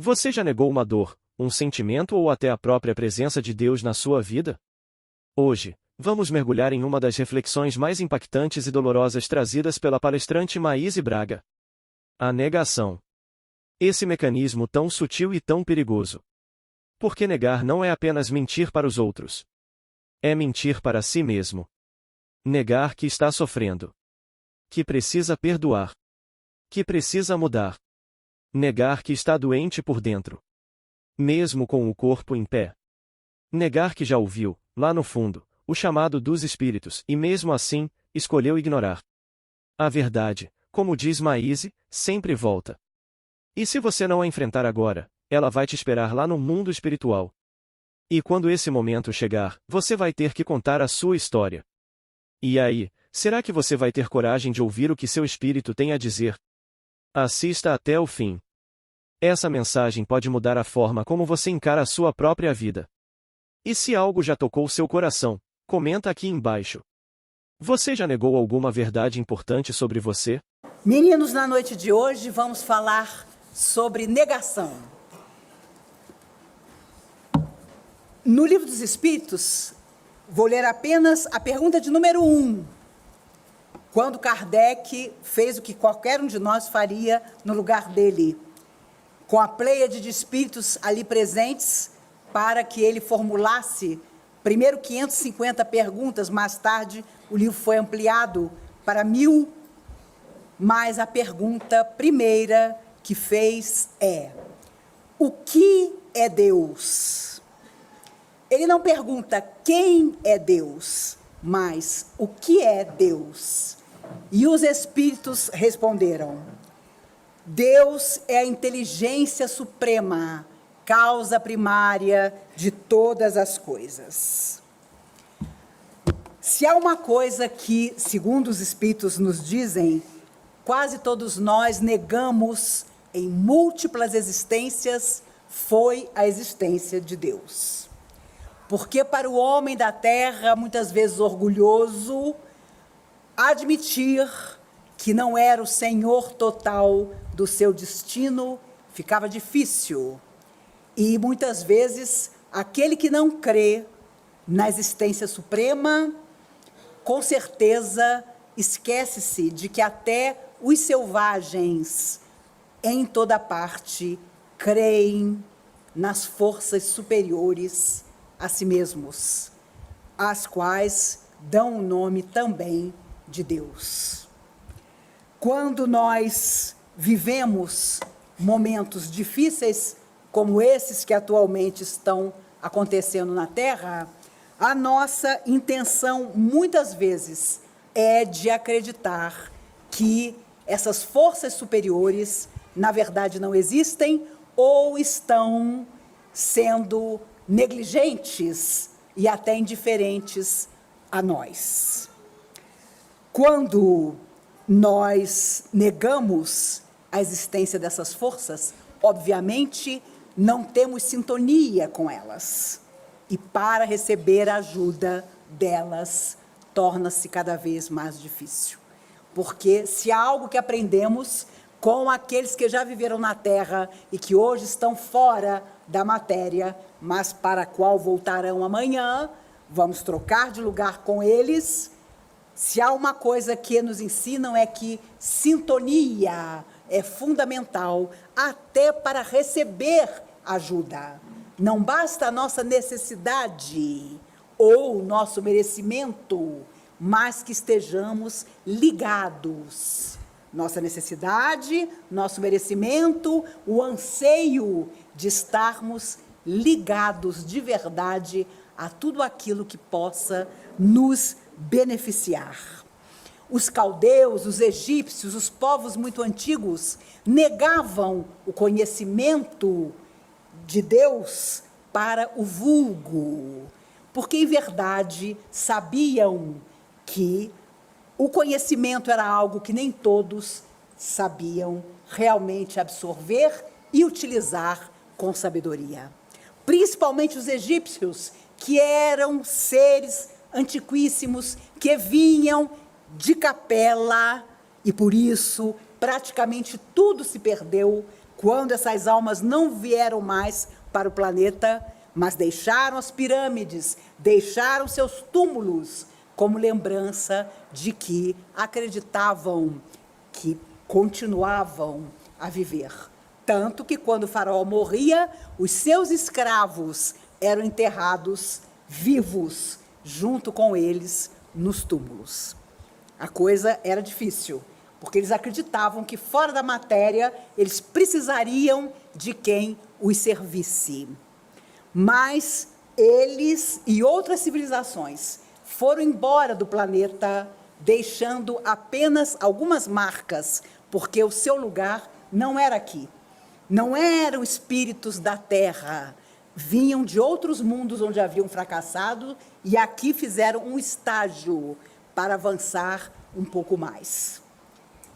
Você já negou uma dor, um sentimento ou até a própria presença de Deus na sua vida? Hoje, vamos mergulhar em uma das reflexões mais impactantes e dolorosas trazidas pela palestrante Maíse Braga. A negação. Esse mecanismo tão sutil e tão perigoso. Porque negar não é apenas mentir para os outros. É mentir para si mesmo. Negar que está sofrendo. Que precisa perdoar. Que precisa mudar. Negar que está doente por dentro. Mesmo com o corpo em pé. Negar que já ouviu, lá no fundo, o chamado dos espíritos e mesmo assim, escolheu ignorar. A verdade, como diz Maíse, sempre volta. E se você não a enfrentar agora, ela vai te esperar lá no mundo espiritual. E quando esse momento chegar, você vai ter que contar a sua história. E aí, será que você vai ter coragem de ouvir o que seu espírito tem a dizer? Assista até o fim. Essa mensagem pode mudar a forma como você encara a sua própria vida. E se algo já tocou seu coração, comenta aqui embaixo. Você já negou alguma verdade importante sobre você? Meninos, na noite de hoje vamos falar sobre negação. No Livro dos Espíritos, vou ler apenas a pergunta de número 1. Quando Kardec fez o que qualquer um de nós faria no lugar dele, com a pleiade de espíritos ali presentes, para que ele formulasse, primeiro 550 perguntas, mais tarde o livro foi ampliado para 1000, mas a pergunta primeira que fez é: o que é Deus? Ele não pergunta quem é Deus, mas o que é Deus? E os espíritos responderam: Deus é a inteligência suprema, causa primária de todas as coisas. Se há uma coisa que, segundo os espíritos nos dizem, quase todos nós negamos em múltiplas existências, foi a existência de Deus. Porque para o homem da terra, muitas vezes orgulhoso, admitir que não era o senhor total do seu destino ficava difícil. E muitas vezes aquele que não crê na existência suprema, com certeza esquece-se de que até os selvagens, em toda parte, creem nas forças superiores a si mesmos, às quais dão o nome também de Deus. Quando nós vivemos momentos difíceis, como esses que atualmente estão acontecendo na Terra, a nossa intenção, muitas vezes, é de acreditar que essas forças superiores, na verdade, não existem ou estão sendo negligentes e até indiferentes a nós. Quando nós negamos a existência dessas forças, obviamente, não temos sintonia com elas. E para receber a ajuda delas, torna-se cada vez mais difícil. Porque se há algo que aprendemos com aqueles que já viveram na Terra e que hoje estão fora da matéria, mas para a qual voltarão amanhã, vamos trocar de lugar com eles. Se há uma coisa que nos ensinam é que sintonia é fundamental até para receber ajuda. Não basta a nossa necessidade ou o nosso merecimento, mas que estejamos ligados. Nossa necessidade, nosso merecimento, o anseio de estarmos ligados de verdade a tudo aquilo que possa nos beneficiar. Os caldeus, os egípcios, os povos muito antigos negavam o conhecimento de Deus para o vulgo, porque em verdade sabiam que o conhecimento era algo que nem todos sabiam realmente absorver e utilizar com sabedoria. Principalmente os egípcios, que eram seres antiquíssimos, que vinham de capela, e por isso praticamente tudo se perdeu quando essas almas não vieram mais para o planeta, mas deixaram as pirâmides, deixaram seus túmulos, como lembrança de que acreditavam que continuavam a viver. Tanto que, quando o faraó morria, os seus escravos eram enterrados vivos, junto com eles, nos túmulos. A coisa era difícil, porque eles acreditavam que, fora da matéria, eles precisariam de quem os servisse. Mas eles e outras civilizações foram embora do planeta, deixando apenas algumas marcas, porque o seu lugar não era aqui. Não eram espíritos da Terra, vinham de outros mundos onde haviam fracassado e aqui fizeram um estágio para avançar um pouco mais.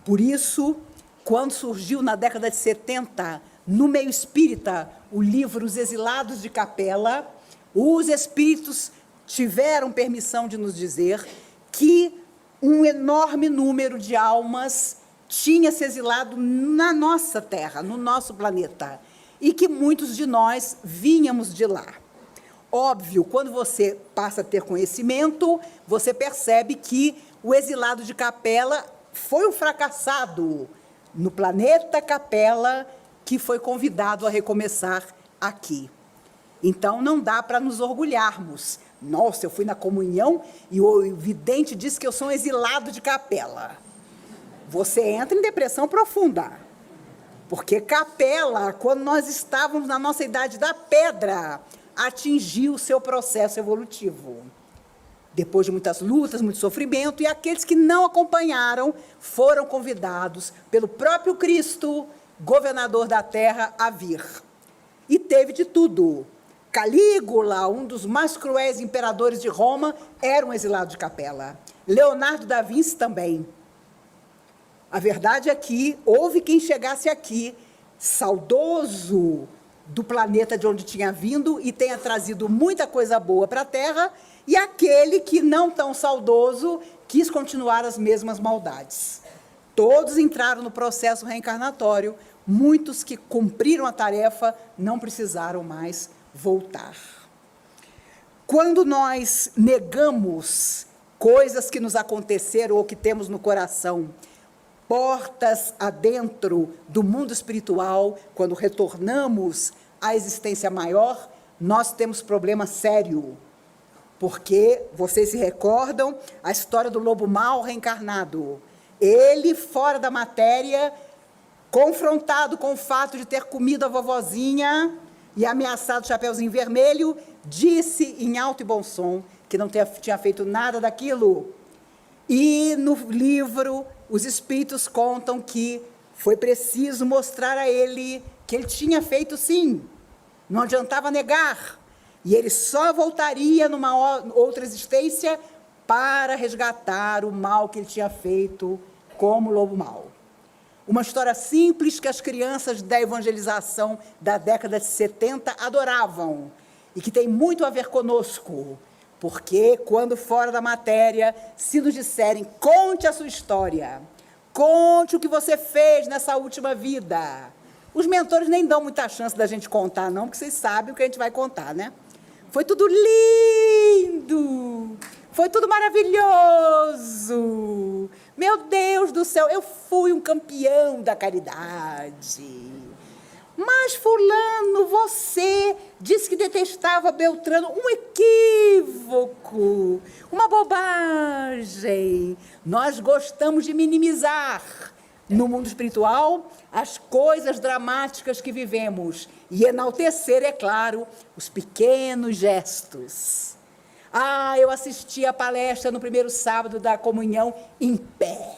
Por isso, quando surgiu na década de 70, no meio espírita, o livro Os Exilados de Capela, os espíritos tiveram permissão de nos dizer que um enorme número de almas tinha se exilado na nossa Terra, no nosso planeta, e que muitos de nós vínhamos de lá. Óbvio, quando você passa a ter conhecimento, você percebe que o exilado de Capela foi um fracassado no planeta Capela, que foi convidado a recomeçar aqui. Então, não dá para nos orgulharmos. Nossa, eu fui na comunhão e o vidente disse que eu sou um exilado de Capela. Você entra em depressão profunda. Porque Capela, quando nós estávamos na nossa idade da pedra, atingiu o seu processo evolutivo. Depois de muitas lutas, muito sofrimento, e aqueles que não acompanharam foram convidados pelo próprio Cristo, governador da terra, a vir. E teve de tudo. Calígula, um dos mais cruéis imperadores de Roma, era um exilado de Capela. Leonardo da Vinci também. A verdade é que houve quem chegasse aqui, saudoso do planeta de onde tinha vindo e tenha trazido muita coisa boa para a Terra, e aquele que, não tão saudoso, quis continuar as mesmas maldades. Todos entraram no processo reencarnatório, muitos que cumpriram a tarefa não precisaram mais voltar. Quando nós negamos coisas que nos aconteceram ou que temos no coração, portas adentro do mundo espiritual, quando retornamos à existência maior, nós temos problema sério. Porque vocês se recordam a história do lobo mau reencarnado. Ele, fora da matéria, confrontado com o fato de ter comido a vovozinha e ameaçado o Chapeuzinho Vermelho, disse em alto e bom som que não tinha feito nada daquilo. E no livro, os espíritos contam que foi preciso mostrar a ele que ele tinha feito sim, não adiantava negar, e ele só voltaria numa outra existência para resgatar o mal que ele tinha feito como lobo mau. Uma história simples que as crianças da evangelização da década de 70 adoravam, e que tem muito a ver conosco, porque quando fora da matéria, se nos disserem, conte a sua história, conte o que você fez nessa última vida. Os mentores nem dão muita chance da gente contar, não, porque vocês sabem o que a gente vai contar, né? Foi tudo lindo, foi tudo maravilhoso. Meu Deus do céu, eu fui um campeão da caridade. Mas fulano, você disse que detestava Beltrano. Um equívoco, uma bobagem. Nós gostamos de minimizar no mundo espiritual as coisas dramáticas que vivemos e enaltecer, é claro, os pequenos gestos. Ah, eu assisti a palestra no primeiro sábado da comunhão em pé.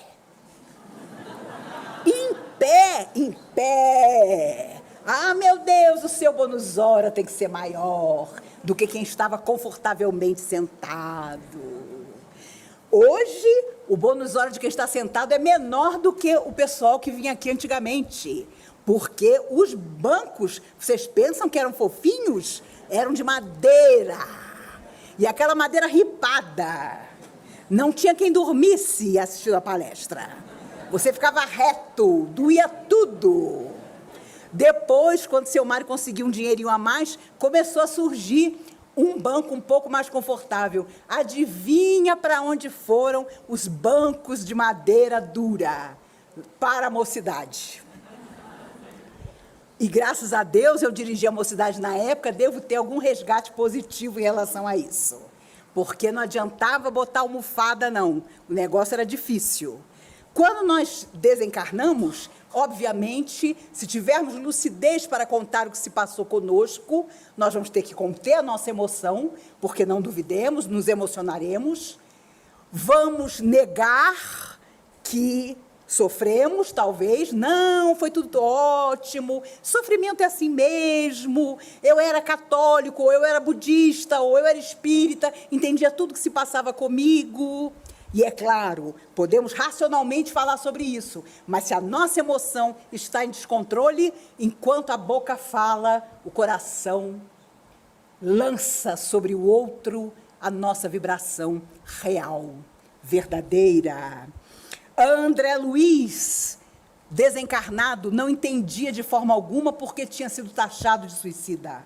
Em pé, em pé. Ah, meu Deus, o seu bônus hora tem que ser maior do que quem estava confortavelmente sentado. Hoje, o bônus hora de quem está sentado é menor do que o pessoal que vinha aqui antigamente. Porque os bancos, vocês pensam que eram fofinhos? Eram de madeira. E aquela madeira ripada. Não tinha quem dormisse assistindo a palestra. Você ficava reto, doía tudo. Depois, quando seu Mário conseguiu um dinheirinho a mais, começou a surgir um banco um pouco mais confortável. Adivinha para onde foram os bancos de madeira dura? Para a mocidade. E graças a Deus eu dirigi a mocidade na época, devo ter algum resgate positivo em relação a isso. Porque não adiantava botar almofada, não. O negócio era difícil. Quando nós desencarnamos, obviamente, se tivermos lucidez para contar o que se passou conosco, nós vamos ter que conter a nossa emoção, porque não duvidemos, nos emocionaremos. Vamos negar que sofremos, talvez. Não, foi tudo ótimo. Sofrimento é assim mesmo. Eu era católico, ou eu era budista, ou eu era espírita, entendia tudo que se passava comigo. E é claro, podemos racionalmente falar sobre isso, mas se a nossa emoção está em descontrole, enquanto a boca fala, o coração lança sobre o outro a nossa vibração real, verdadeira. André Luiz, desencarnado, não entendia de forma alguma porque tinha sido taxado de suicida.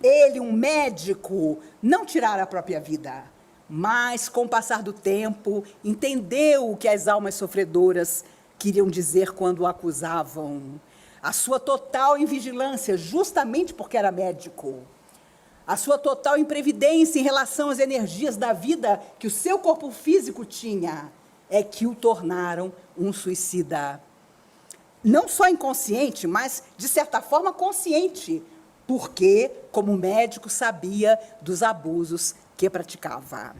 Ele, um médico, não tirara a própria vida, mas, com o passar do tempo, entendeu o que as almas sofredoras queriam dizer quando o acusavam. A sua total invigilância, justamente porque era médico, a sua total imprevidência em relação às energias da vida que o seu corpo físico tinha, é que o tornaram um suicida. Não só inconsciente, mas, de certa forma, consciente, porque, como médico, sabia dos abusos que praticava.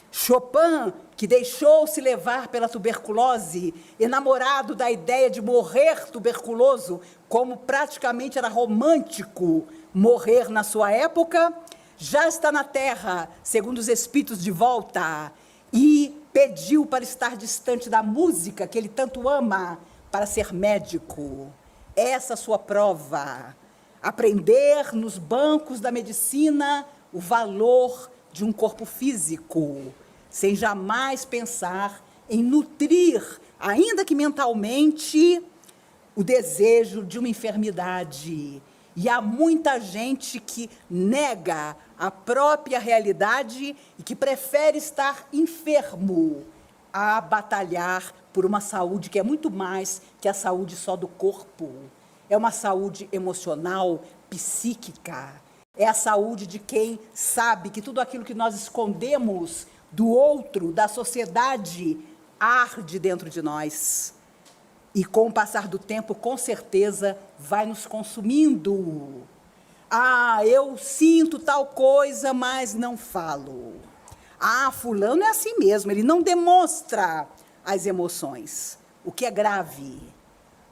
Chopin, que deixou-se levar pela tuberculose, enamorado da ideia de morrer tuberculoso, como praticamente era romântico morrer na sua época, já está na Terra, segundo os espíritos de volta, e pediu para estar distante da música que ele tanto ama, para ser médico. Essa a sua prova. Aprender nos bancos da medicina o valor de um corpo físico, sem jamais pensar em nutrir, ainda que mentalmente, o desejo de uma enfermidade. E há muita gente que nega a própria realidade e que prefere estar enfermo a batalhar por uma saúde que é muito mais que a saúde só do corpo. É uma saúde emocional, psíquica. É a saúde de quem sabe que tudo aquilo que nós escondemos do outro, da sociedade, arde dentro de nós. E com o passar do tempo, com certeza, vai nos consumindo. Ah, eu sinto tal coisa, mas não falo. Ah, fulano é assim mesmo, ele não demonstra as emoções, o que é grave.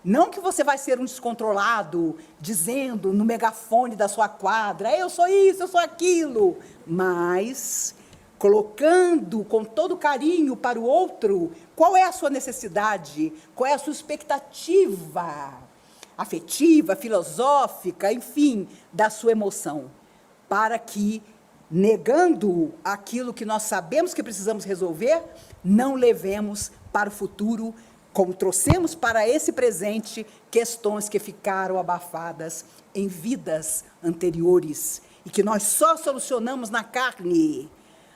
Não que você vai ser um descontrolado, dizendo no megafone da sua quadra, eu sou isso, eu sou aquilo, mas colocando com todo carinho para o outro, qual é a sua necessidade, qual é a sua expectativa afetiva, filosófica, enfim, da sua emoção, para que, negando aquilo que nós sabemos que precisamos resolver, não levemos para o futuro, como trouxemos para esse presente, questões que ficaram abafadas em vidas anteriores e que nós só solucionamos na carne.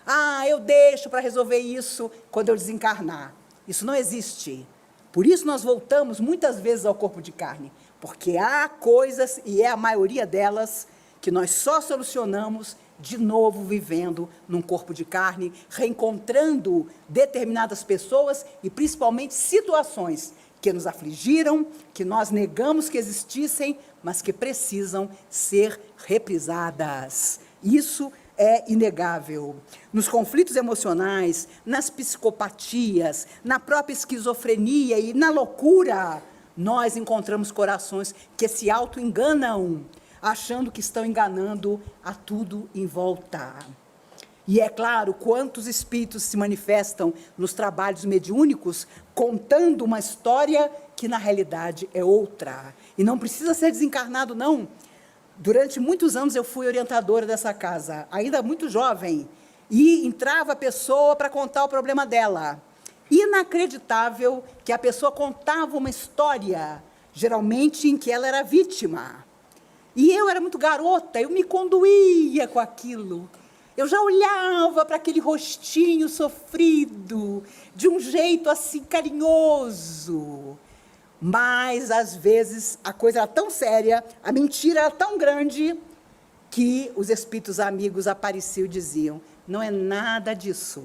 Ah, eu deixo para resolver isso quando eu desencarnar. Isso não existe. Por isso nós voltamos muitas vezes ao corpo de carne, porque há coisas, e é a maioria delas, que nós só solucionamos de novo vivendo num corpo de carne, reencontrando determinadas pessoas e principalmente situações que nos afligiram, que nós negamos que existissem, mas que precisam ser reprisadas. Isso é inegável. Nos conflitos emocionais, nas psicopatias, na própria esquizofrenia e na loucura, nós encontramos corações que se auto-enganam, achando que estão enganando a tudo em volta. E é claro, quantos espíritos se manifestam nos trabalhos mediúnicos, contando uma história que, na realidade, é outra. E não precisa ser desencarnado, não. Durante muitos anos eu fui orientadora dessa casa, ainda muito jovem, e entrava a pessoa para contar o problema dela. Inacreditável que a pessoa contava uma história geralmente em que ela era vítima. E eu era muito garota, eu me condoía com aquilo. Eu já olhava para aquele rostinho sofrido, de um jeito assim carinhoso. Mas, às vezes, a coisa era tão séria, a mentira era tão grande, que os espíritos amigos apareciam e diziam, não é nada disso.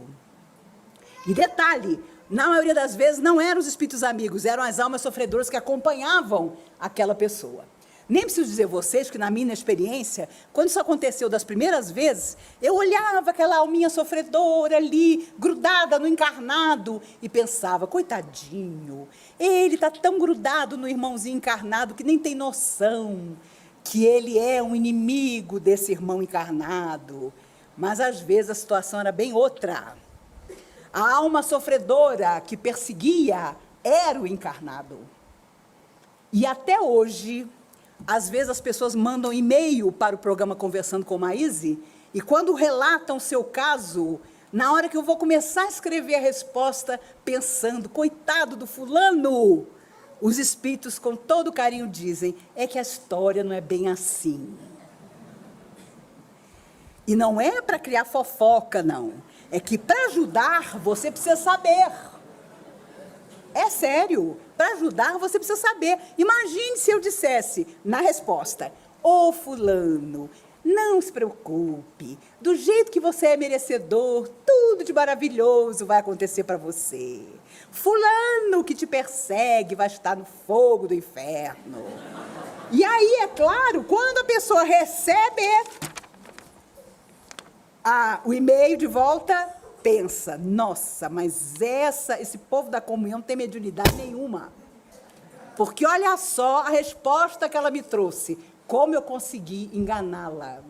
E detalhe, na maioria das vezes não eram os espíritos amigos, eram as almas sofredoras que acompanhavam aquela pessoa. Nem preciso dizer a vocês que, na minha experiência, quando isso aconteceu das primeiras vezes, eu olhava aquela alminha sofredora ali, grudada no encarnado, e pensava, coitadinho, ele está tão grudado no irmãozinho encarnado que nem tem noção que ele é um inimigo desse irmão encarnado. Mas, às vezes, a situação era bem outra. A alma sofredora que perseguia era o encarnado. E até hoje, às vezes as pessoas mandam e-mail para o programa Conversando com Maíse, e quando relatam o seu caso, na hora que eu vou começar a escrever a resposta, pensando, coitado do fulano, os espíritos com todo carinho dizem, é que a história não é bem assim. E não é para criar fofoca, não. É que para ajudar, você precisa saber. É sério. Para ajudar, você precisa saber. Imagine se eu dissesse, na resposta, ô fulano, não se preocupe. Do jeito que você é merecedor, tudo de maravilhoso vai acontecer para você. Fulano que te persegue vai estar no fogo do inferno. E aí, é claro, quando a pessoa recebe o e-mail de volta, pensa, nossa, mas esse povo da comunhão não tem mediunidade nenhuma. Porque olha só a resposta que ela me trouxe. Como eu consegui enganá-la.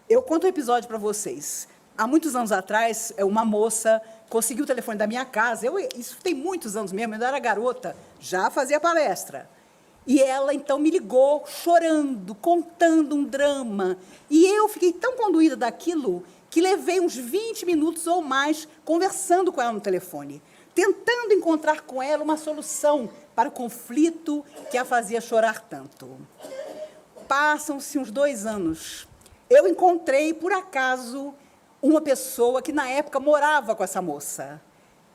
Eu conto um episódio para vocês. Há muitos anos atrás, uma moça conseguiu o telefone da minha casa. Isso tem muitos anos mesmo, eu ainda era garota, já fazia palestra. E ela, então, me ligou, chorando, contando um drama. E eu fiquei tão conduída daquilo que levei uns 20 minutos ou mais conversando com ela no telefone, tentando encontrar com ela uma solução para o conflito que a fazia chorar tanto. Passam-se uns 2 anos. Eu encontrei, por acaso, uma pessoa que, na época, morava com essa moça.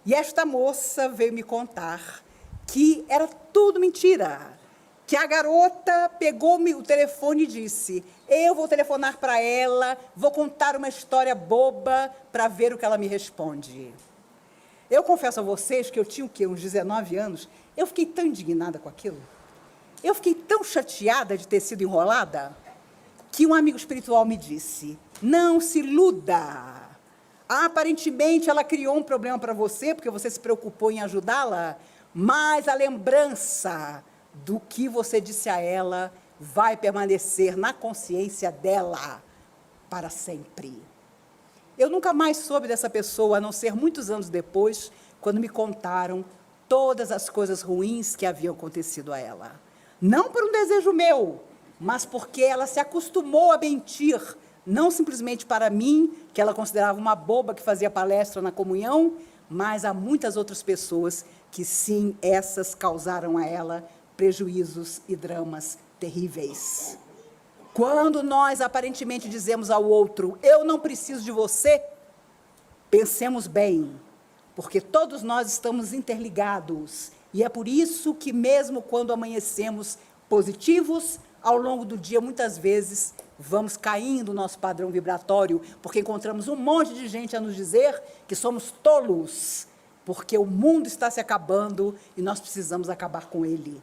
E esta moça veio me contar que era tudo mentira. Que a garota pegou-me o telefone e disse, eu vou telefonar para ela, vou contar uma história boba para ver o que ela me responde. Eu confesso a vocês que eu tinha, uns 19 anos, eu fiquei tão indignada com aquilo, eu fiquei tão chateada de ter sido enrolada, que um amigo espiritual me disse, não se iluda, aparentemente ela criou um problema para você, porque você se preocupou em ajudá-la, mas a lembrança do que você disse a ela vai permanecer na consciência dela para sempre. Eu nunca mais soube dessa pessoa, a não ser muitos anos depois, quando me contaram todas as coisas ruins que haviam acontecido a ela. Não por um desejo meu, mas porque ela se acostumou a mentir, não simplesmente para mim, que ela considerava uma boba que fazia palestra na comunhão, mas a muitas outras pessoas que, sim, essas causaram a ela prejuízos e dramas terríveis. Quando nós aparentemente dizemos ao outro, eu não preciso de você, pensemos bem, porque todos nós estamos interligados, e é por isso que mesmo quando amanhecemos positivos, ao longo do dia, muitas vezes, vamos caindo no nosso padrão vibratório, porque encontramos um monte de gente a nos dizer que somos tolos, porque o mundo está se acabando e nós precisamos acabar com ele.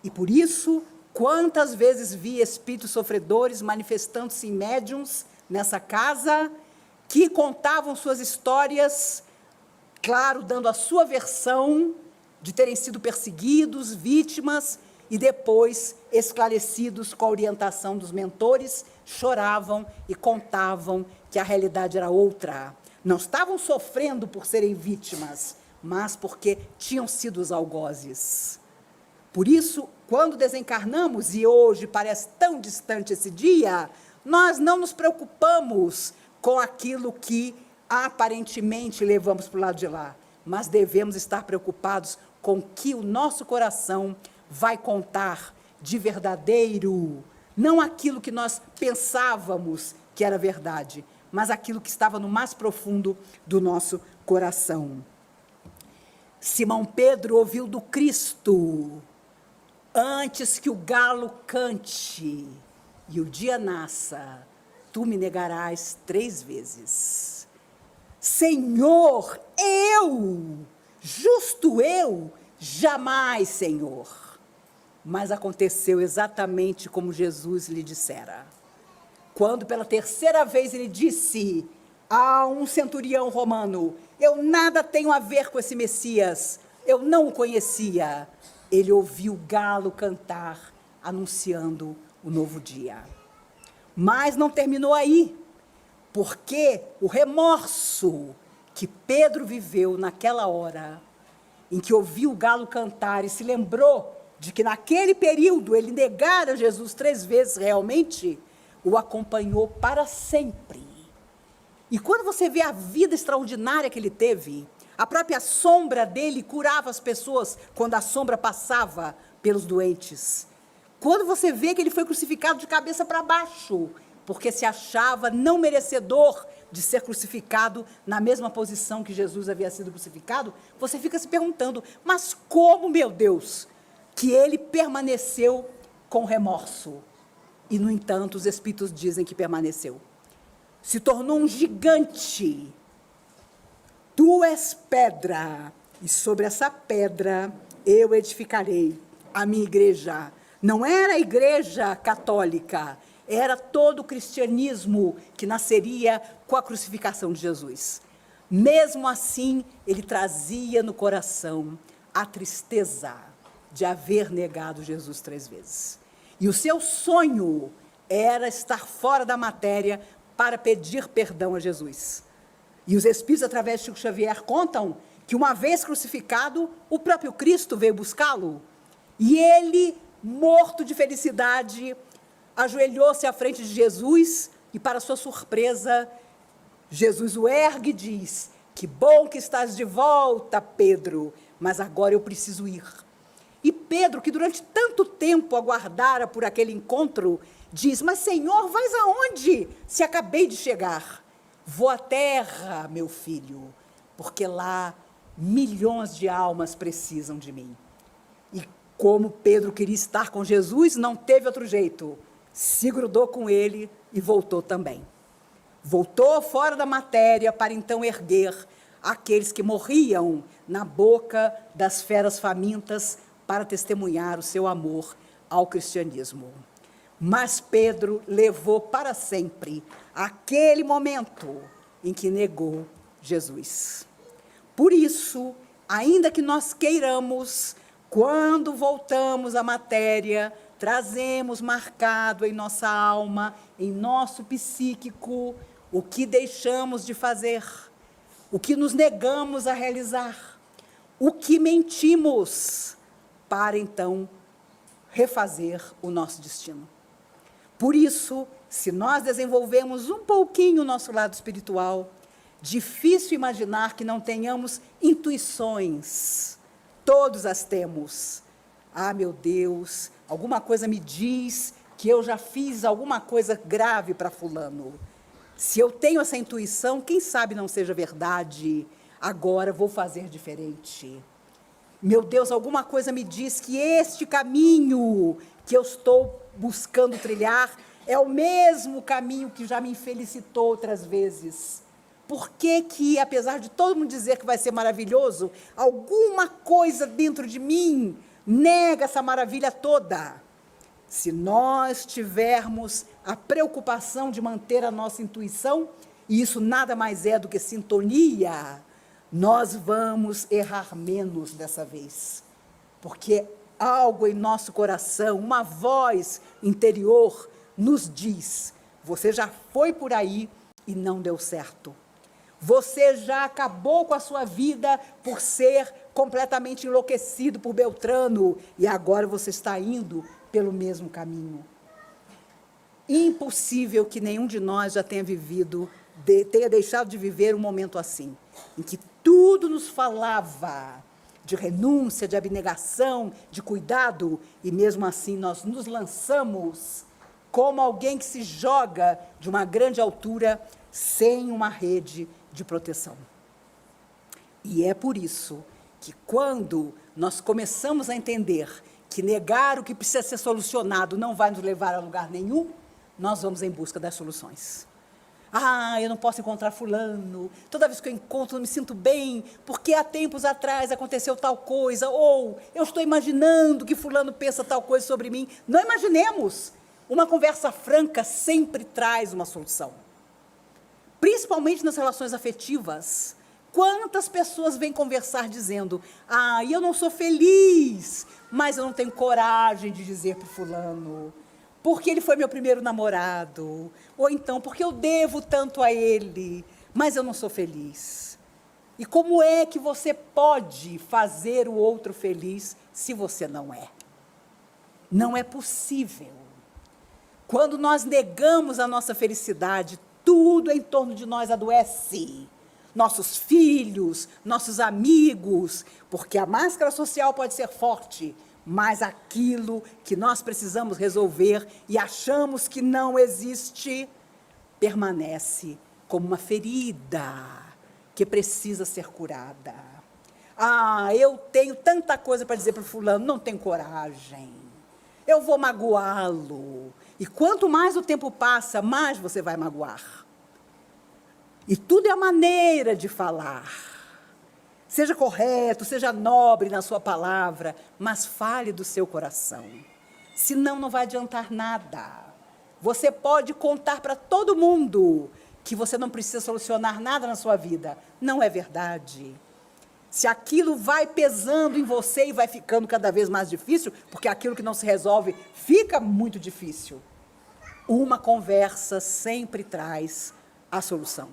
E por isso, quantas vezes vi espíritos sofredores manifestando-se em médiums nessa casa, que contavam suas histórias, claro, dando a sua versão de terem sido perseguidos, vítimas, e depois, esclarecidos com a orientação dos mentores, choravam e contavam que a realidade era outra. Não estavam sofrendo por serem vítimas, mas porque tinham sido os algozes. Por isso, quando desencarnamos, e hoje parece tão distante esse dia, nós não nos preocupamos com aquilo que aparentemente levamos para o lado de lá, mas devemos estar preocupados com o que o nosso coração vai contar de verdadeiro, não aquilo que nós pensávamos que era verdade, mas aquilo que estava no mais profundo do nosso coração. Simão Pedro ouviu do Cristo: antes que o galo cante e o dia nasça, tu me negarás 3 vezes. Senhor, justo eu, jamais, Senhor. Mas aconteceu exatamente como Jesus lhe dissera. Quando pela 3ª vez ele disse a um centurião romano: eu nada tenho a ver com esse Messias, eu não o conhecia, ele ouviu o galo cantar, anunciando o novo dia. Mas não terminou aí, porque o remorso que Pedro viveu naquela hora, em que ouviu o galo cantar e se lembrou de que naquele período ele negara Jesus 3 vezes realmente, o acompanhou para sempre. E quando você vê a vida extraordinária que ele teve, a própria sombra dele curava as pessoas quando a sombra passava pelos doentes. Quando você vê que ele foi crucificado de cabeça para baixo, porque se achava não merecedor de ser crucificado na mesma posição que Jesus havia sido crucificado, você fica se perguntando: mas como, meu Deus, que ele permaneceu com remorso? E, no entanto, os Espíritos dizem que permaneceu. Se tornou um gigante. Tu és pedra, e sobre essa pedra eu edificarei a minha igreja. Não era a igreja católica, era todo o cristianismo que nasceria com a crucificação de Jesus. Mesmo assim, ele trazia no coração a tristeza de haver negado Jesus 3 vezes. E o seu sonho era estar fora da matéria para pedir perdão a Jesus. E os Espíritos, através de Chico Xavier, contam que uma vez crucificado, o próprio Cristo veio buscá-lo. E ele, morto de felicidade, ajoelhou-se à frente de Jesus e, para sua surpresa, Jesus o ergue e diz: que bom que estás de volta, Pedro, mas agora eu preciso ir. E Pedro, que durante tanto tempo aguardara por aquele encontro, diz: mas, Senhor, vais aonde, se acabei de chegar? Vou à terra, meu filho, porque lá milhões de almas precisam de mim. E como Pedro queria estar com Jesus, não teve outro jeito. Se grudou com ele e voltou também. Voltou fora da matéria para então erguer aqueles que morriam na boca das feras famintas para testemunhar o seu amor ao cristianismo. Mas Pedro levou para sempre aquele momento em que negou Jesus. Por isso, ainda que nós queiramos, quando voltamos à matéria, trazemos marcado em nossa alma, em nosso psíquico, o que deixamos de fazer, o que nos negamos a realizar, o que mentimos, para então refazer o nosso destino. Por isso, se nós desenvolvemos um pouquinho o nosso lado espiritual, difícil imaginar que não tenhamos intuições. Todos as temos. Ah, meu Deus, alguma coisa me diz que eu já fiz alguma coisa grave para fulano. Se eu tenho essa intuição, quem sabe não seja verdade, agora vou fazer diferente. Meu Deus, alguma coisa me diz que este caminho que eu estou buscando trilhar é o mesmo caminho que já me infelicitou outras vezes. Por que, apesar de todo mundo dizer que vai ser maravilhoso, alguma coisa dentro de mim nega essa maravilha toda? Se nós tivermos a preocupação de manter a nossa intuição, e isso nada mais é do que sintonia, nós vamos errar menos dessa vez. Porque algo em nosso coração, uma voz interior, nos diz: você já foi por aí e não deu certo. Você já acabou com a sua vida por ser completamente enlouquecido por Beltrano e agora você está indo pelo mesmo caminho. Impossível que nenhum de nós já tenha vivido, tenha deixado de viver um momento assim, em que tudo nos falava de renúncia, de abnegação, de cuidado, e mesmo assim nós nos lançamos como alguém que se joga de uma grande altura sem uma rede de proteção. E é por isso que quando nós começamos a entender que negar o que precisa ser solucionado não vai nos levar a lugar nenhum, nós vamos em busca das soluções. Eu não posso encontrar fulano, toda vez que eu encontro eu me sinto bem, porque há tempos atrás aconteceu tal coisa, ou eu estou imaginando que fulano pensa tal coisa sobre mim. Não imaginemos. Uma conversa franca sempre traz uma solução. Principalmente nas relações afetivas. Quantas pessoas vêm conversar dizendo, eu não sou feliz, mas eu não tenho coragem de dizer para o fulano, porque ele foi meu primeiro namorado, ou então porque eu devo tanto a ele, mas eu não sou feliz. E como é que você pode fazer o outro feliz se você não é? Não é possível. Quando nós negamos a nossa felicidade, tudo em torno de nós adoece. Nossos filhos, nossos amigos, porque a máscara social pode ser forte, mas aquilo que nós precisamos resolver e achamos que não existe, permanece como uma ferida que precisa ser curada. Eu tenho tanta coisa para dizer para o fulano, não tenho coragem, eu vou magoá-lo. E quanto mais o tempo passa, mais você vai magoar. E tudo é a maneira de falar. Seja correto, seja nobre na sua palavra, mas fale do seu coração. Senão não vai adiantar nada. Você pode contar para todo mundo que você não precisa solucionar nada na sua vida. Não é verdade. Se aquilo vai pesando em você e vai ficando cada vez mais difícil, porque aquilo que não se resolve fica muito difícil, uma conversa sempre traz a solução.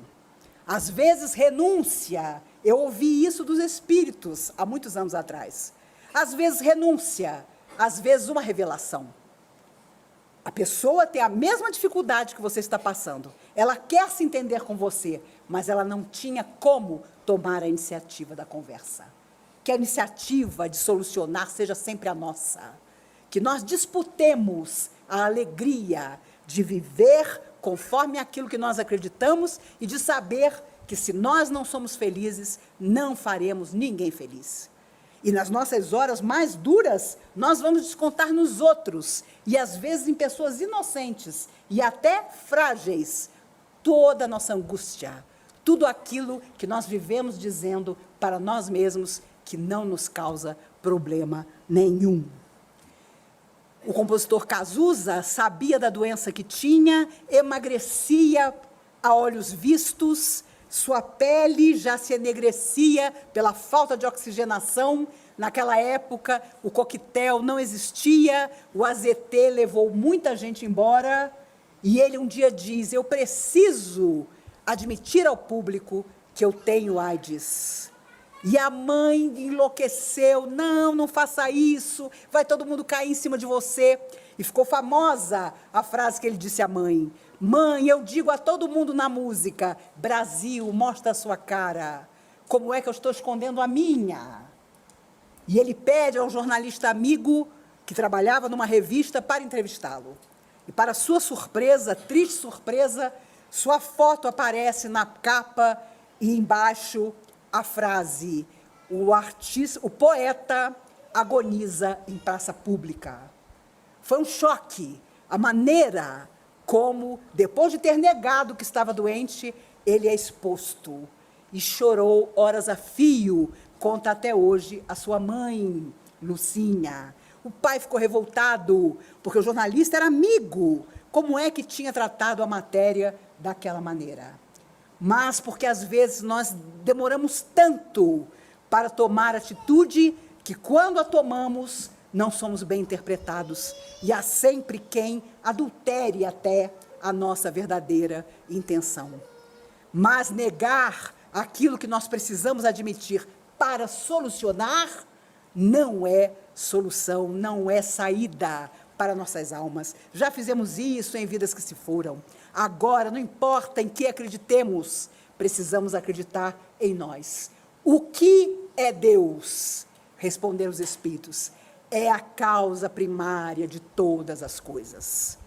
Às vezes, renúncia. Eu ouvi isso dos espíritos há muitos anos atrás. Às vezes, renúncia. Às vezes, uma revelação. A pessoa tem a mesma dificuldade que você está passando. Ela quer se entender com você, mas ela não tinha como tomar a iniciativa da conversa. Que a iniciativa de solucionar seja sempre a nossa. Que nós disputemos a alegria de viver conforme aquilo que nós acreditamos e de saber que se nós não somos felizes, não faremos ninguém feliz. E nas nossas horas mais duras, nós vamos descontar nos outros, e às vezes em pessoas inocentes e até frágeis, toda a nossa angústia, tudo aquilo que nós vivemos dizendo para nós mesmos que não nos causa problema nenhum. O compositor Cazuza sabia da doença que tinha, emagrecia a olhos vistos, sua pele já se enegrecia pela falta de oxigenação. Naquela época, o coquetel não existia, o AZT levou muita gente embora, e ele um dia diz, eu preciso admitir ao público que eu tenho AIDS. E a mãe enlouqueceu, não faça isso, vai todo mundo cair em cima de você. E ficou famosa a frase que ele disse à mãe, mãe, eu digo a todo mundo na música, Brasil, mostra a sua cara, como é que eu estou escondendo a minha? E ele pede ao jornalista amigo, que trabalhava numa revista, para entrevistá-lo. E para sua surpresa, triste surpresa, sua foto aparece na capa e embaixo a frase, o poeta agoniza em praça pública. Foi um choque, a maneira como, depois de ter negado que estava doente, ele é exposto. E chorou horas a fio, conta até hoje a sua mãe, Lucinha. O pai ficou revoltado, porque o jornalista era amigo. Como é que tinha tratado a matéria daquela maneira? Mas porque, às vezes, nós demoramos tanto para tomar atitude que, quando a tomamos, não somos bem interpretados. E há sempre quem adultere até a nossa verdadeira intenção. Mas negar aquilo que nós precisamos admitir para solucionar não é solução, não é saída para nossas almas. Já fizemos isso em vidas que se foram. Agora, não importa em que acreditemos, precisamos acreditar em nós. O que é Deus? Responderam os espíritos. É a causa primária de todas as coisas.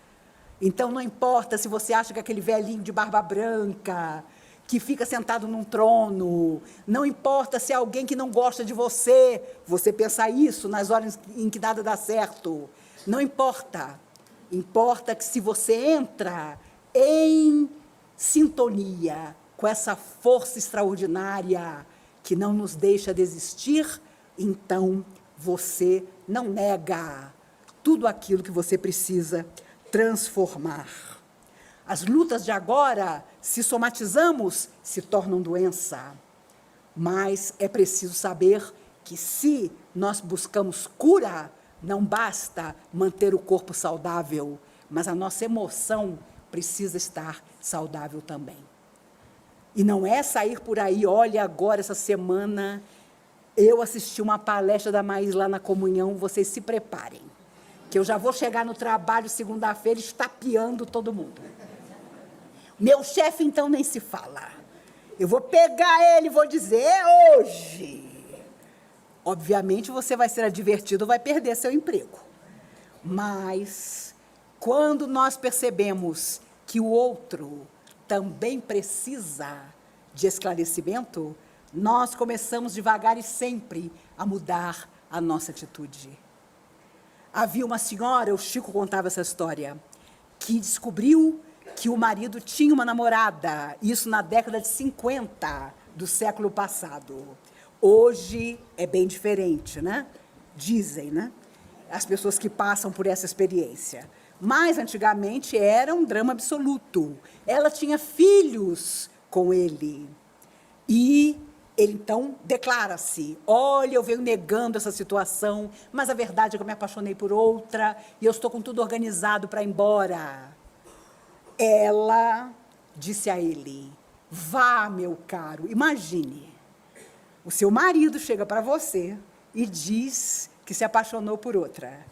Então, não importa se você acha que aquele velhinho de barba branca, que fica sentado num trono, não importa se é alguém que não gosta de você, você pensa isso nas horas em que nada dá certo, não importa. Importa que se você entra em sintonia com essa força extraordinária que não nos deixa desistir, então você não nega tudo aquilo que você precisa transformar. As lutas de agora, se somatizamos, se tornam doença. Mas é preciso saber que se nós buscamos cura, não basta manter o corpo saudável, mas a nossa emoção precisa estar saudável também. E não é sair por aí, olha, agora, essa semana, eu assisti uma palestra da Maís lá na comunhão, vocês se preparem, que eu já vou chegar no trabalho segunda-feira estapeando todo mundo. Meu chefe, então, nem se fala. Eu vou pegar ele e vou dizer, é hoje. Obviamente, você vai ser advertido ou vai perder seu emprego. Mas, quando nós percebemos que o outro também precisa de esclarecimento, nós começamos devagar e sempre a mudar a nossa atitude. Havia uma senhora, o Chico contava essa história, que descobriu que o marido tinha uma namorada, isso na década de 50 do século passado. Hoje é bem diferente, né? Dizem, né? As pessoas que passam por essa experiência. Mas, antigamente, era um drama absoluto. Ela tinha filhos com ele. E ele, então, declara-se, olha, eu venho negando essa situação, mas a verdade é que eu me apaixonei por outra e eu estou com tudo organizado para ir embora. Ela disse a ele, vá, meu caro, imagine, o seu marido chega para você e diz que se apaixonou por outra,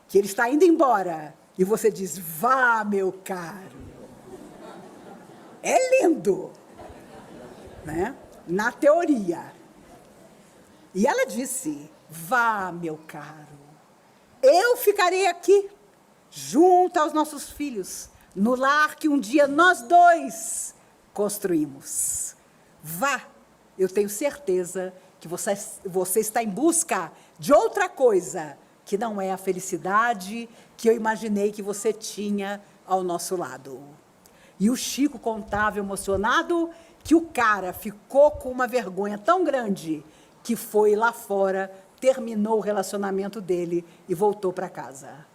que ele está indo embora, e você diz, vá, meu caro. É lindo, né? Na teoria. E ela disse, vá, meu caro, eu ficarei aqui, junto aos nossos filhos, no lar que um dia nós dois construímos. Vá, eu tenho certeza que você está em busca de outra coisa, que não é a felicidade que eu imaginei que você tinha ao nosso lado. E o Chico contava emocionado que o cara ficou com uma vergonha tão grande que foi lá fora, terminou o relacionamento dele e voltou para casa.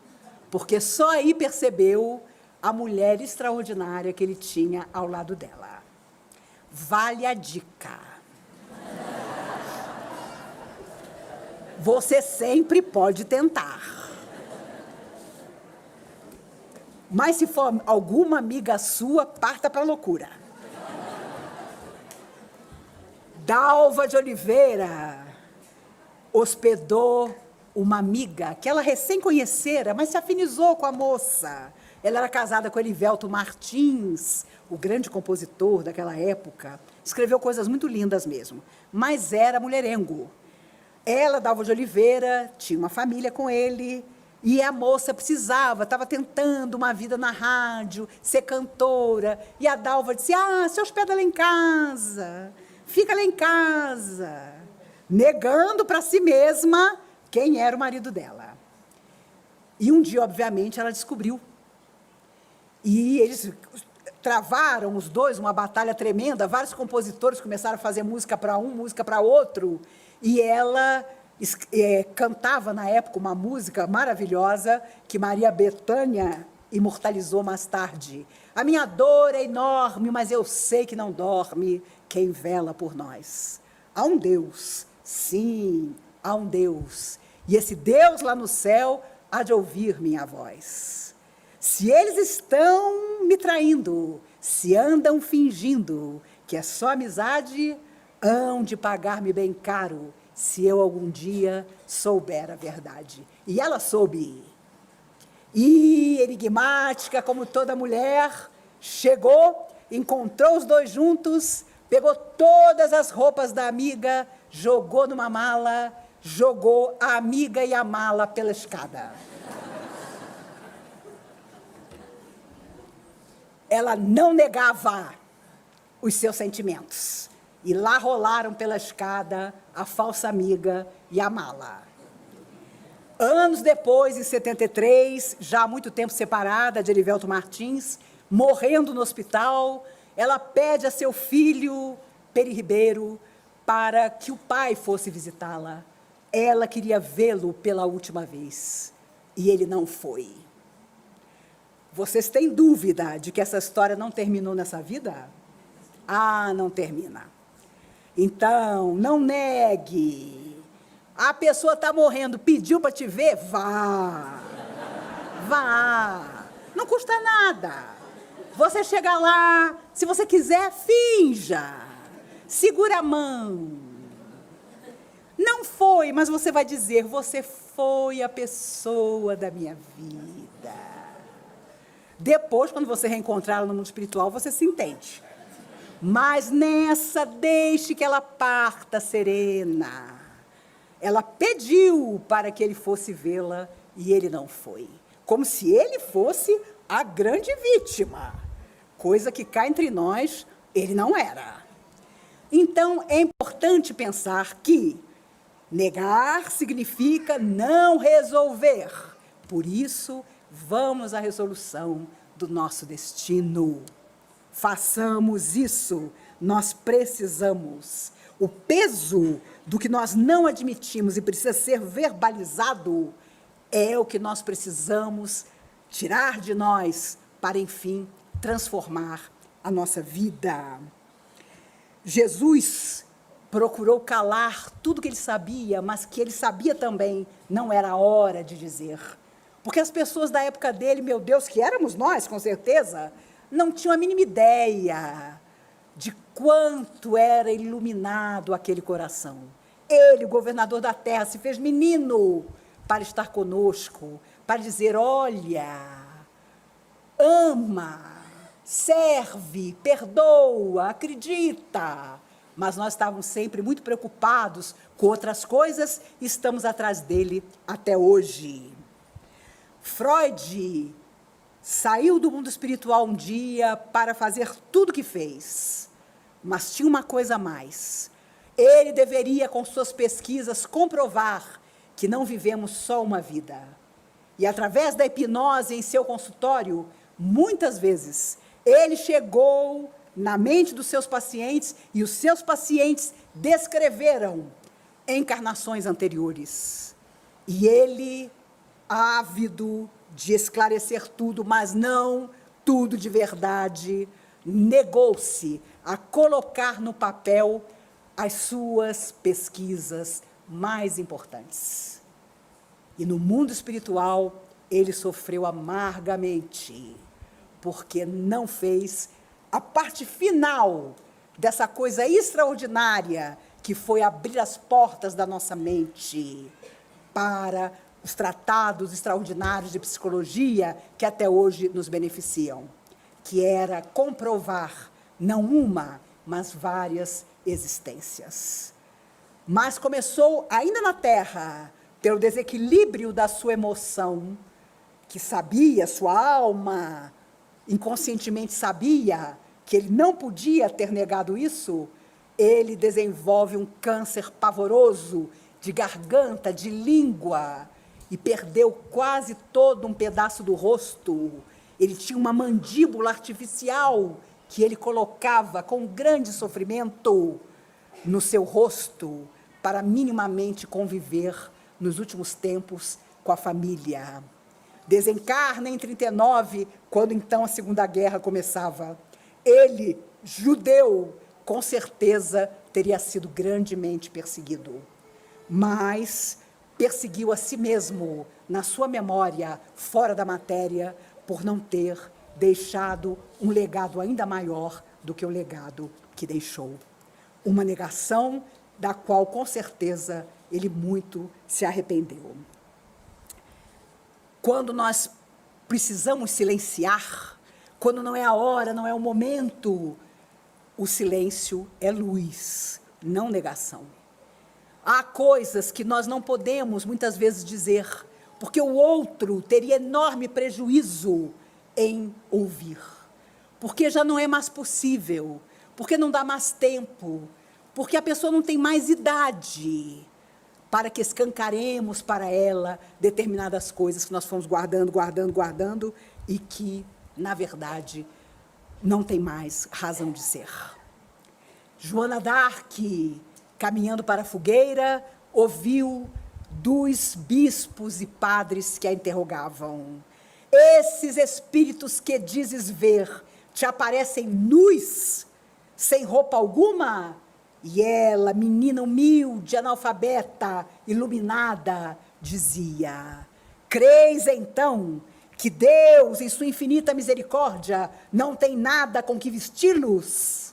Porque só aí percebeu a mulher extraordinária que ele tinha ao lado dela. Vale a dica. Você sempre pode tentar. Mas se for alguma amiga sua, parta para a loucura. Dalva de Oliveira hospedou uma amiga que ela recém conhecera, mas se afinizou com a moça. Ela era casada com Elivelto Martins, o grande compositor daquela época. Escreveu coisas muito lindas mesmo, mas era mulherengo. Ela, Dalva de Oliveira, tinha uma família com ele, e a moça precisava, estava tentando uma vida na rádio, ser cantora, e a Dalva disse, se hospeda lá em casa, fica lá em casa, negando para si mesma quem era o marido dela. E um dia, obviamente, ela descobriu. E eles travaram, os dois, uma batalha tremenda, vários compositores começaram a fazer música para um, música para outro, e ela cantava, na época, uma música maravilhosa que Maria Bethânia imortalizou mais tarde. A minha dor é enorme, mas eu sei que não dorme quem vela por nós. Há um Deus, sim, há um Deus. E esse Deus lá no céu há de ouvir minha voz. Se eles estão me traindo, se andam fingindo que é só amizade, hão de pagar-me bem caro, se eu algum dia souber a verdade. E ela soube. E, enigmática como toda mulher, chegou, encontrou os dois juntos, pegou todas as roupas da amiga, jogou numa mala, jogou a amiga e a mala pela escada. Ela não negava os seus sentimentos. E lá rolaram pela escada a falsa amiga e a mala. Anos depois, em 73, já há muito tempo separada de Erivelto Martins, morrendo no hospital, ela pede a seu filho, Peri Ribeiro, para que o pai fosse visitá-la. Ela queria vê-lo pela última vez, e ele não foi. Vocês têm dúvida de que essa história não terminou nessa vida? Ah, não termina. Então, não negue. A pessoa está morrendo, pediu para te ver? Vá. Vá. Não custa nada. Você chega lá, se você quiser, finja. Segura a mão. Não foi, mas você vai dizer, você foi a pessoa da minha vida. Depois, quando você reencontrá-la no mundo espiritual, você se entende. Mas nessa, deixe que ela parta serena. Ela pediu para que ele fosse vê-la e ele não foi. Como se ele fosse a grande vítima. Coisa que cá entre nós, ele não era. Então, é importante pensar que negar significa não resolver. Por isso, vamos à resolução do nosso destino. Façamos isso, nós precisamos. O peso do que nós não admitimos e precisa ser verbalizado é o que nós precisamos tirar de nós para, enfim, transformar a nossa vida. Jesus procurou calar tudo que ele sabia, mas que ele sabia também não era a hora de dizer. Porque as pessoas da época dele, meu Deus, que éramos nós, com certeza, não tinham a mínima ideia de quanto era iluminado aquele coração. Ele, o governador da terra, se fez menino para estar conosco, para dizer, olha, ama, serve, perdoa, acredita. Mas nós estávamos sempre muito preocupados com outras coisas e estamos atrás dele até hoje. Freud saiu do mundo espiritual um dia para fazer tudo o que fez, mas tinha uma coisa a mais. Ele deveria, com suas pesquisas, comprovar que não vivemos só uma vida. E, através da hipnose em seu consultório, muitas vezes, ele chegou na mente dos seus pacientes e os seus pacientes descreveram encarnações anteriores. E ele, ávido de esclarecer tudo, mas não tudo de verdade, negou-se a colocar no papel as suas pesquisas mais importantes. E no mundo espiritual, ele sofreu amargamente, porque não fez a parte final dessa coisa extraordinária que foi abrir as portas da nossa mente para os tratados extraordinários de psicologia que até hoje nos beneficiam, que era comprovar não uma, mas várias existências. Mas começou ainda na Terra, pelo desequilíbrio da sua emoção, que sabia, sua alma inconscientemente sabia que ele não podia ter negado isso, ele desenvolve um câncer pavoroso de garganta, de língua, e perdeu quase todo um pedaço do rosto. Ele tinha uma mandíbula artificial que ele colocava com grande sofrimento no seu rosto para minimamente conviver nos últimos tempos com a família. Desencarna em 39, quando então a Segunda Guerra começava. Ele, judeu, com certeza teria sido grandemente perseguido, mas perseguiu a si mesmo, na sua memória, fora da matéria, por não ter deixado um legado ainda maior do que o legado que deixou. Uma negação da qual, com certeza, ele muito se arrependeu. Quando nós precisamos silenciar, quando não é a hora, não é o momento o silêncio é luz, não negação. Há coisas que nós não podemos, muitas vezes, dizer, porque o outro teria enorme prejuízo em ouvir. Porque já não é mais possível, porque não dá mais tempo, porque a pessoa não tem mais idade para que escancaremos para ela determinadas coisas que nós fomos guardando, e que, na verdade, não tem mais razão de ser. Joana d'Arc, caminhando para a fogueira, ouviu dos bispos e padres que a interrogavam: esses espíritos que dizes ver te aparecem nus, sem roupa alguma? E ela, menina humilde, analfabeta, iluminada, dizia: creis então que Deus, em sua infinita misericórdia, não tem nada com que vesti-los?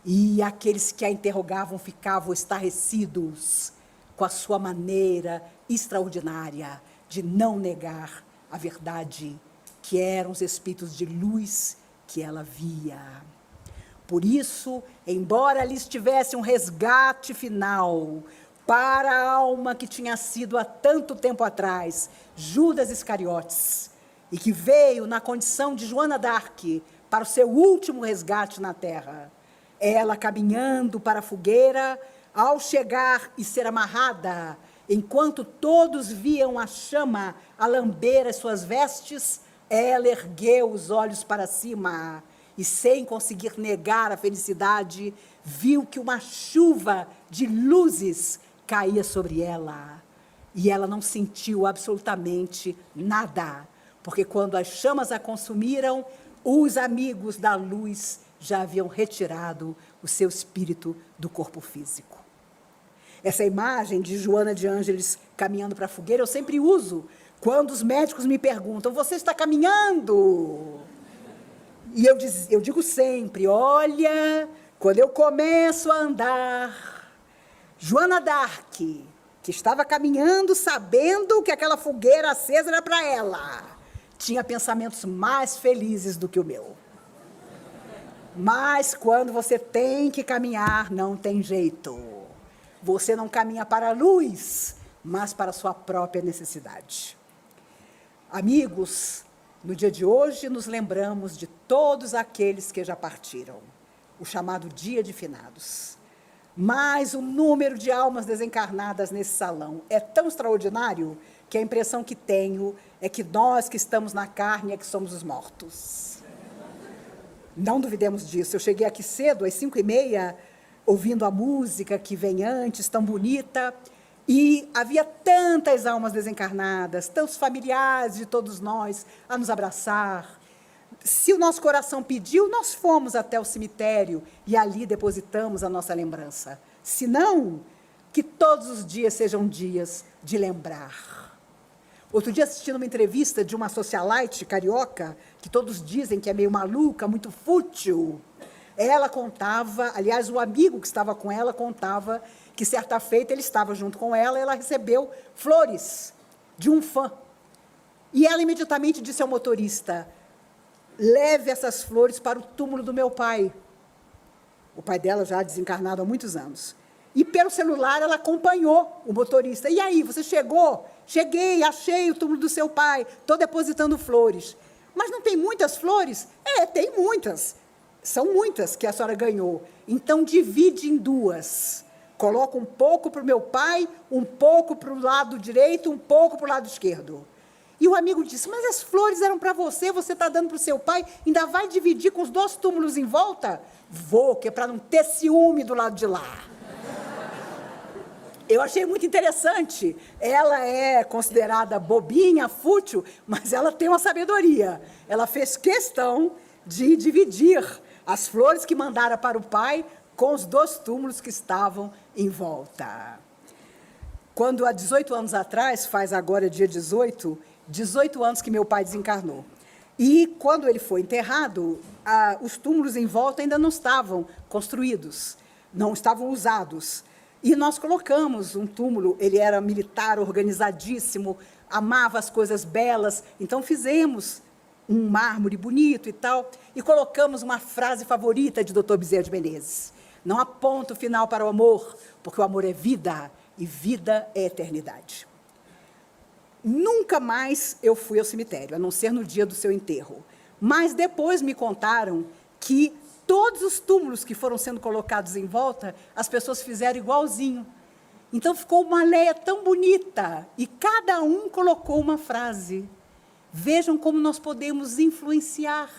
E aqueles que a interrogavam ficavam estarrecidos com a sua maneira extraordinária de não negar a verdade, que eram os espíritos de luz que ela via. Por isso, embora lhes tivesse um resgate final para a alma que tinha sido há tanto tempo atrás Judas Iscariotes, e que veio na condição de Joana d'Arc para o seu último resgate na terra, ela caminhando para a fogueira, ao chegar e ser amarrada, enquanto todos viam a chama a lamber as suas vestes, ela ergueu os olhos para cima e, sem conseguir negar a felicidade, viu que uma chuva de luzes caía sobre ela. E ela não sentiu absolutamente nada, porque quando as chamas a consumiram, os amigos da luz já haviam retirado o seu espírito do corpo físico. Essa imagem de Joana de Ângeles caminhando para a fogueira eu sempre uso quando os médicos me perguntam: você está caminhando? E eu digo sempre: olha, quando eu começo a andar, Joana d'Arc, que estava caminhando sabendo que aquela fogueira acesa era para ela, tinha pensamentos mais felizes do que o meu. Mas quando você tem que caminhar, não tem jeito. Você não caminha para a luz, mas para a sua própria necessidade. Amigos, no dia de hoje nos lembramos de todos aqueles que já partiram, o chamado Dia de Finados. Mas o número de almas desencarnadas nesse salão é tão extraordinário que a impressão que tenho é que nós que estamos na carne é que somos os mortos. Não duvidemos disso. Eu cheguei aqui cedo, às 5h30, ouvindo a música que vem antes, tão bonita, e havia tantas almas desencarnadas, tantos familiares de todos nós a nos abraçar. Se o nosso coração pediu, nós fomos até o cemitério e ali depositamos a nossa lembrança. Se não, que todos os dias sejam dias de lembrar. Outro dia, assistindo uma entrevista de uma socialite carioca, que todos dizem que é meio maluca, muito fútil, ela contava, aliás, o amigo que estava com ela contava que, certa feita, ele estava junto com ela e ela recebeu flores de um fã. E ela imediatamente disse ao motorista: leve essas flores para o túmulo do meu pai. O pai dela já desencarnado há muitos anos. E pelo celular ela acompanhou o motorista. E aí, você chegou? Cheguei, achei o túmulo do seu pai, estou depositando flores. Mas não tem muitas flores? Tem muitas. São muitas que a senhora ganhou. Então, divide em duas. Coloca um pouco para o meu pai, um pouco para o lado direito, um pouco para o lado esquerdo. E o amigo disse: mas as flores eram para você, você está dando para o seu pai, ainda vai dividir com os 2 túmulos em volta? Vou, que é para não ter ciúme do lado de lá. Eu achei muito interessante. Ela é considerada bobinha, fútil, mas ela tem uma sabedoria. Ela fez questão de dividir as flores que mandara para o pai com os 2 túmulos que estavam em volta. Quando, há 18 anos atrás, faz agora dia 18 anos que meu pai desencarnou. E, quando ele foi enterrado, os túmulos em volta ainda não estavam construídos, não estavam usados. E nós colocamos um túmulo, ele era militar, organizadíssimo, amava as coisas belas, então fizemos um mármore bonito e tal, e colocamos uma frase favorita de Dr. Bezerra de Menezes: não há ponto final para o amor, porque o amor é vida, e vida é eternidade. Nunca mais eu fui ao cemitério, a não ser no dia do seu enterro. Mas depois me contaram que todos os túmulos que foram sendo colocados em volta, as pessoas fizeram igualzinho. Então ficou uma aldeia tão bonita, e cada um colocou uma frase. Vejam como nós podemos influenciar,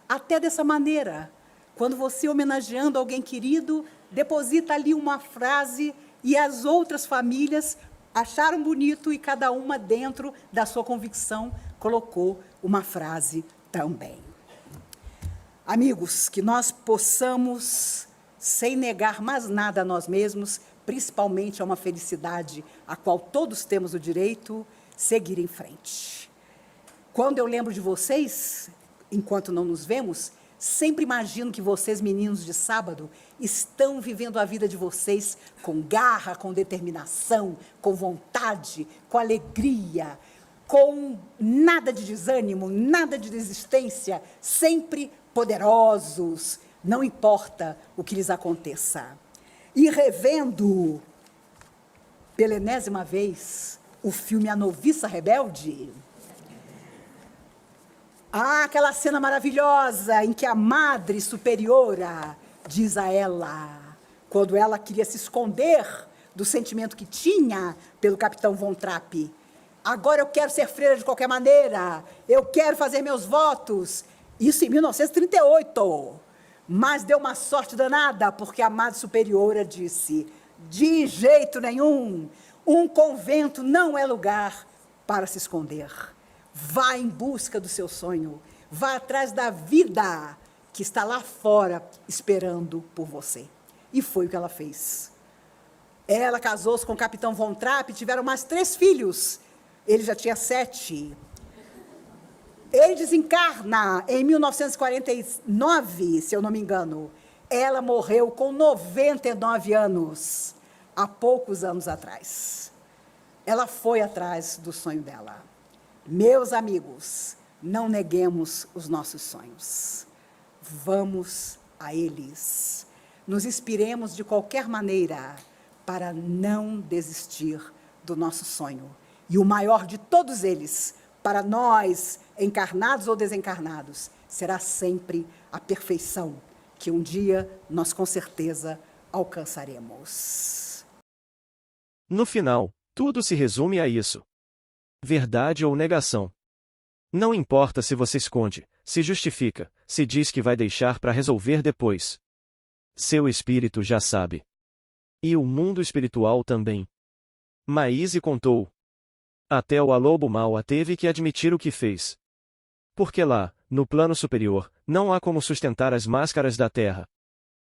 até dessa maneira. Quando você, homenageando alguém querido, deposita ali uma frase, e as outras famílias acharam bonito, e cada uma, dentro da sua convicção, colocou uma frase também. Amigos, que nós possamos, sem negar mais nada a nós mesmos, principalmente a uma felicidade a qual todos temos o direito, seguir em frente. Quando eu lembro de vocês, enquanto não nos vemos, sempre imagino que vocês, meninos de sábado, estão vivendo a vida de vocês com garra, com determinação, com vontade, com alegria, com nada de desânimo, nada de desistência, sempre poderosos, não importa o que lhes aconteça. E revendo, pela enésima vez, o filme A Noviça Rebelde, aquela cena maravilhosa em que a Madre Superiora diz a ela, quando ela queria se esconder do sentimento que tinha pelo Capitão Von Trapp: agora eu quero ser freira de qualquer maneira, eu quero fazer meus votos. Isso em 1938. Mas deu uma sorte danada, porque a Madre Superiora disse: de jeito nenhum, um convento não é lugar para se esconder. Vá em busca do seu sonho, vá atrás da vida que está lá fora esperando por você. E foi o que ela fez. Ela casou-se com o Capitão Von Trapp, tiveram mais 3 filhos. Ele já tinha 7. Ele desencarna em 1949, se eu não me engano. Ela morreu com 99 anos, há poucos anos atrás. Ela foi atrás do sonho dela. Meus amigos, não neguemos os nossos sonhos. Vamos a eles. Nos inspiremos de qualquer maneira para não desistir do nosso sonho. E o maior de todos eles, para nós, encarnados ou desencarnados, será sempre a perfeição, que um dia nós com certeza alcançaremos. No final, tudo se resume a isso: verdade ou negação. Não importa se você esconde, se justifica, se diz que vai deixar para resolver depois. Seu espírito já sabe. E o mundo espiritual também. Maíse contou. Até o Alobumala teve que admitir o que fez. Porque lá, no plano superior, não há como sustentar as máscaras da terra.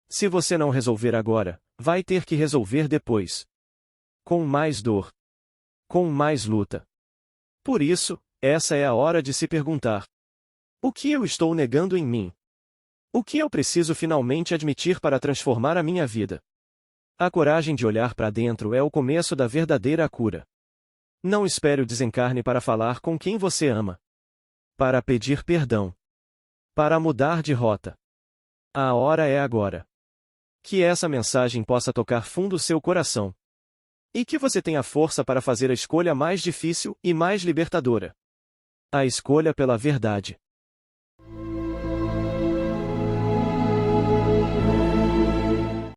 Se você não resolver agora, vai ter que resolver depois. Com mais dor. Com mais luta. Por isso, essa é a hora de se perguntar: o que eu estou negando em mim? O que eu preciso finalmente admitir para transformar a minha vida? A coragem de olhar para dentro é o começo da verdadeira cura. Não espere o desencarne para falar com quem você ama. Para pedir perdão. Para mudar de rota. A hora é agora. Que essa mensagem possa tocar fundo seu coração. E que você tenha força para fazer a escolha mais difícil e mais libertadora. A escolha pela verdade.